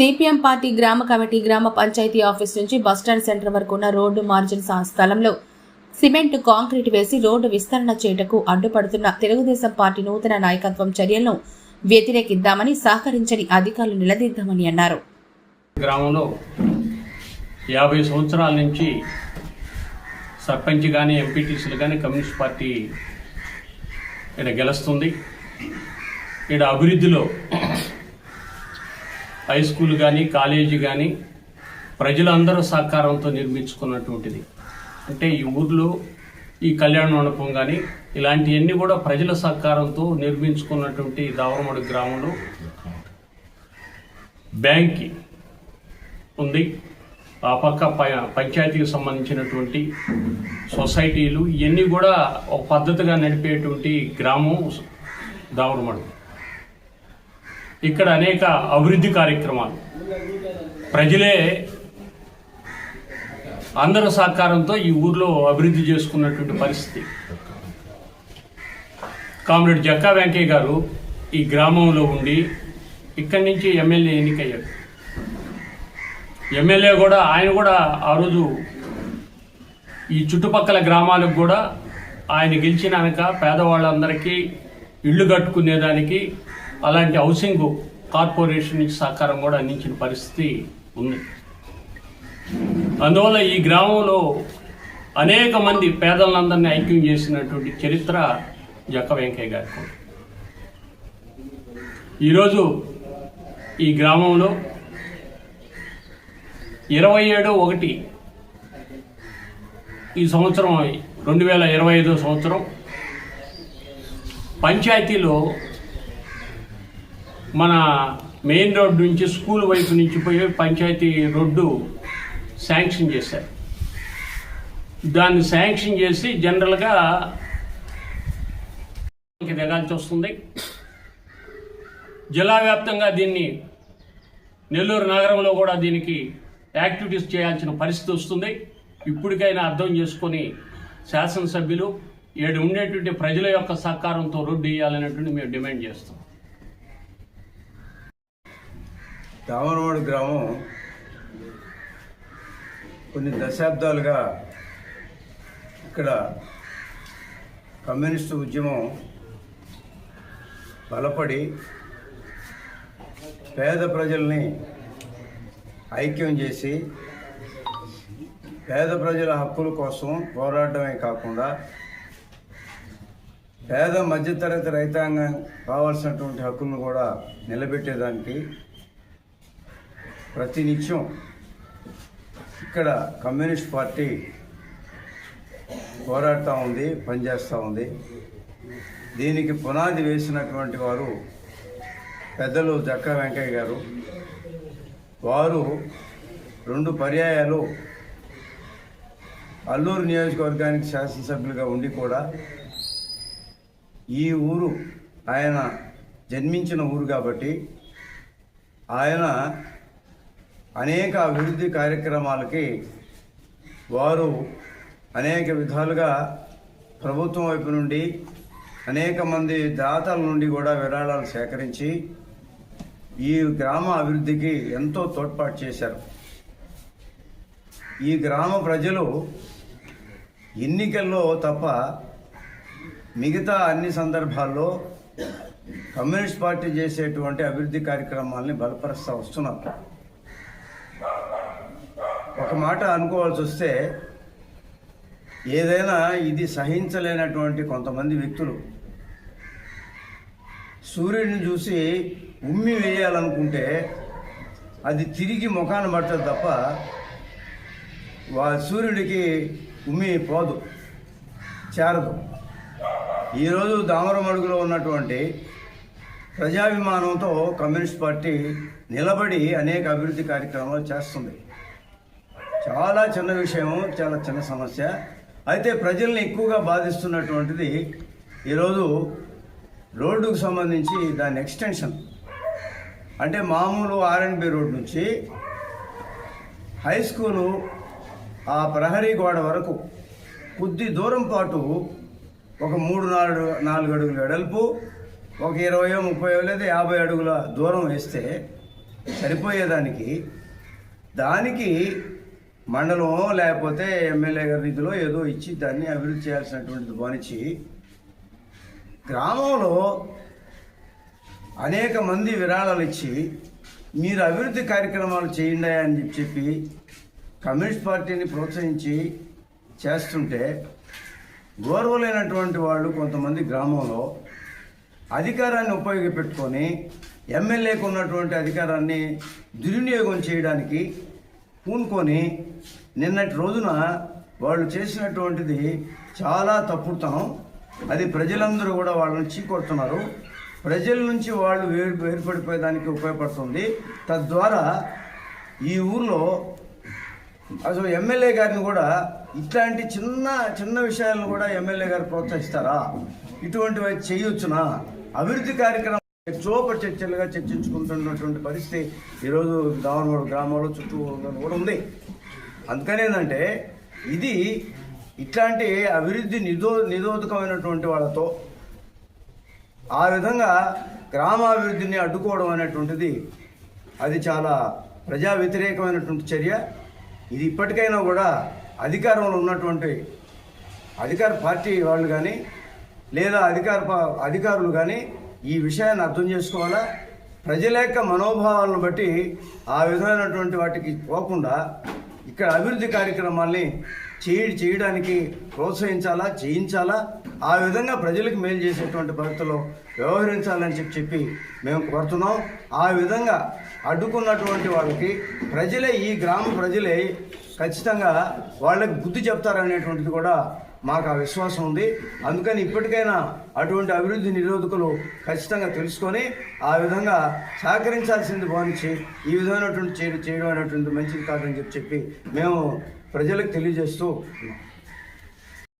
CPM party గ్రామ committee గ్రామ panchayat office నుంచి బస్టాండ్ సెంటర్ వరకు ఉన్న రోడ్డు మార్జిన్ స్థలంలో సిమెంట్ కాంక్రీట్ వేసి రోడ్డు విస్తరణ చేయటకు అడ్డుపడుతున్న తెలుగుదేశం పార్టీ నూతన నాయకత్వం చర్యలను వ్యతిరేకిద్దామని, సహకరించని అధికారులు నిలదీద్దామని అన్నారు. గ్రామంలో 50 సంవత్సరాల నుంచి సర్పంచ్ కానీ ఎంపీటీసీలు కానీ కమ్యూనిస్ట్ పార్టీ ఇక్కడ గెలుస్తుంది. ఇక్కడ అభివృద్ధిలో హై స్కూల్ కానీ కాలేజీ కానీ ప్రజలందరూ సహకారంతో నిర్మించుకున్నటువంటిది. అంటే ఈ ఊర్లో ఈ కళ్యాణ మండపం కానీ ఇలాంటివన్నీ కూడా ప్రజల సహకారంతో నిర్మించుకున్నటువంటి దావరమడుగు గ్రామంలో బ్యాంక్ ఉంది. ఆ పక్క పంచాయతీకి సంబంధించినటువంటి సొసైటీలు ఇవన్నీ కూడా ఒక పద్ధతిగా నడిపేటువంటి గ్రామం దావరమడుగు. ఇక్కడ అనేక అభివృద్ధి కార్యక్రమాలు ప్రజలే అందరి సహకారంతో ఈ ఊర్లో అభివృద్ధి చేసుకున్నటువంటి పరిస్థితి. కామ్రేడ్ జక్కా వెంకయ్య గారు ఈ గ్రామంలో ఉండి ఇక్కడి నుంచి ఎమ్మెల్యే ఎన్నికయ్యారు. ఎమ్మెల్యే కూడా ఆయన కూడా ఆ రోజు ఈ చుట్టుపక్కల గ్రామాలకు కూడా ఆయన గెలిచినాక పేదవాళ్ళందరికీ ఇళ్ళు కట్టుకునేదానికి అలాంటి హౌసింగ్ కార్పొరేషన్ నుంచి సహకారం కూడా అందించిన పరిస్థితి ఉంది. అందువల్ల ఈ గ్రామంలో అనేక మంది పేదలందరినీ ఐక్యం చేసినటువంటి చరిత్ర జక్క వెంకయ్య గారికి. ఈరోజు ఈ గ్రామంలో 27/1 ఈ సంవత్సరం 2025 సంవత్సరం పంచాయతీలో మన మెయిన్ రోడ్డు నుంచి స్కూల్ వైపు నుంచి పోయి పంచాయతీ రోడ్డు శాంక్షన్ చేశారు. దాన్ని శాంక్షన్ చేసి జనరల్గా దిగాల్సి వస్తుంది. జిల్లా వ్యాప్తంగా దీన్ని నెల్లూరు నగరంలో కూడా దీనికి యాక్టివిటీస్ చేయాల్సిన పరిస్థితి వస్తుంది. ఇప్పటికైనా అర్థం చేసుకొని శాసనసభ్యులు ఏడు ఉండేటువంటి ప్రజల యొక్క సహకారంతో రోడ్డు వేయాలనేటువంటి మేము డిమాండ్ చేస్తాం. దావరమడుగు గ్రామం కొన్ని దశాబ్దాలుగా ఇక్కడ కమ్యూనిస్టు ఉద్యమం బలపడి పేద ప్రజల్ని ఐక్యం చేసి పేద ప్రజల హక్కుల కోసం పోరాడమే కాకుండా పేద మధ్యతరగతి రైతాంగం కావాల్సినటువంటి హక్కులను కూడా నిలబెట్టేదానికి ప్రతినిత్యం ఇక్కడ కమ్యూనిస్ట్ పార్టీ పోరాడుతూ ఉంది, పనిచేస్తూ ఉంది. దీనికి పునాది వేసినటువంటి వారు పెద్దలు జక్కా వెంకయ్య గారు. వారు 2 పర్యాయాలు అల్లూరు నియోజకవర్గానికి శాసనసభ్యులుగా ఉండి కూడా ఈ ఊరు ఆయన జన్మించిన ఊరు కాబట్టి ఆయన అనేక అభివృద్ధి కార్యక్రమాలకి వారు అనేక విధాలుగా ప్రభుత్వం వైపు నుండి అనేక మంది దాతల నుండి కూడా విరాళాలు సేకరించి ఈ గ్రామ అభివృద్ధికి ఎంతో తోడ్పాటు చేశారు. ఈ గ్రామ ప్రజలు ఎన్నికల్లో తప్ప మిగతా అన్ని సందర్భాల్లో కమ్యూనిస్ట్ పార్టీ చేసేటువంటి అభివృద్ధి కార్యక్రమాలని బలపరుస్తూ వస్తున్నారు. ఒక మాట అనుకోవాల్సి వస్తే ఏదైనా ఇది సహించలేనటువంటి కొంతమంది వ్యక్తులు సూర్యుడిని చూసి ఉమ్మి వేయాలనుకుంటే అది తిరిగి ముఖాన్ని పడుతుంది తప్ప సూర్యుడికి ఉమ్మి పోదు, చేరదు. ఈరోజు దామరమడుగులో ఉన్నటువంటి ప్రజాభిమానంతో కమ్యూనిస్ట్ పార్టీ నిలబడి అనేక అభివృద్ధి కార్యక్రమాలు చేస్తుంది. చాలా చిన్న విషయం, చాలా చిన్న సమస్య. అయితే ప్రజల్ని ఎక్కువగా బాధిస్తున్నటువంటిది ఈరోజు రోడ్డుకు సంబంధించి దాని ఎక్స్టెన్షన్. అంటే మామూలు R&B రోడ్ నుంచి హై స్కూలు ఆ ప్రహరీ గోడ వరకు కొద్ది దూరం పాటు ఒక 3-4 అడుగుల వెడల్పు, ఒక 20-30 లేదా 50 అడుగుల దూరం వేస్తే సరిపోయేదానికి దానికి మండలం లేకపోతే ఎమ్మెల్యే గారి నిధిలో ఏదో ఇచ్చి దాన్ని అభివృద్ధి చేయాల్సినటువంటిది భావించి గ్రామంలో అనేక మంది విరాళాలు ఇచ్చి మీరు అభివృద్ధి కార్యక్రమాలు చేయండి అని చెప్పి కమ్యూనిస్ట్ పార్టీని ప్రోత్సహించి చేస్తుంటే గౌరవలేనటువంటి వాళ్ళు కొంతమంది గ్రామంలో అధికారాన్ని ఉపయోగపెట్టుకొని ఎమ్మెల్యేకు ఉన్నటువంటి అధికారాన్ని దుర్వినియోగం చేయడానికి పూనుకొని నిన్నటి రోజున వాళ్ళు చేసినటువంటిది చాలా తప్పుడుతనం. అది ప్రజలందరూ కూడా వాళ్ళని చీకొడుతున్నారు. ప్రజల నుంచి వాళ్ళు వేరుపడిపోయేదానికి ఉపయోగపడుతుంది. తద్వారా ఈ ఊర్లో అసలు ఎమ్మెల్యే గారిని కూడా ఇట్లాంటి చిన్న చిన్న విషయాలను కూడా ఎమ్మెల్యే గారు ప్రోత్సహిస్తారా? ఇటువంటివి చేయొచ్చునా? అభివృద్ధి కార్యక్రమం చర్చలుగా చర్చించుకుంటున్నటువంటి పరిస్థితి ఈరోజు గ్రామంలో చుట్టూ కూడా ఉంది. అందుకనేంటంటే ఇది ఇట్లాంటి అభివృద్ధి నిరోధకమైనటువంటి వాళ్ళతో ఆ విధంగా గ్రామాభివృద్ధిని అడ్డుకోవడం అనేటువంటిది అది చాలా ప్రజా వ్యతిరేకమైనటువంటి చర్య. ఇది ఇప్పటికైనా కూడా అధికారంలో ఉన్నటువంటి అధికార పార్టీ వాళ్ళు కానీ లేదా అధికారులు కానీ ఈ విషయాన్ని అర్థం చేసుకోవాలా. ప్రజల యొక్క మనోభావాలను బట్టి ఆ విధమైనటువంటి వాటికి పోకుండా ఇక్కడ అభివృద్ధి కార్యక్రమాల్ని చేయడానికి ప్రోత్సహించాలా, చేయించాలా. ఆ విధంగా ప్రజలకు మేలు చేసేటువంటి పద్ధతిలో వ్యవహరించాలని చెప్పి మేము కోరుతున్నాం. ఆ విధంగా అడ్డుకున్నటువంటి వాళ్ళకి ఈ గ్రామ ప్రజలే ఖచ్చితంగా వాళ్ళకి బుద్ధి చెప్తారనేటువంటిది కూడా మాకు ఆ విశ్వాసం ఉంది. అందుకని ఇప్పటికైనా అటువంటి అభివృద్ధి నిరోధకులు ఖచ్చితంగా తెలుసుకొని ఆ విధంగా సహకరించాల్సింది భావించి ఈ విధమైనటువంటి చేయడం అనేటువంటి మంచిది కాదని చెప్పి మేము ప్రజలకు తెలియజేస్తూ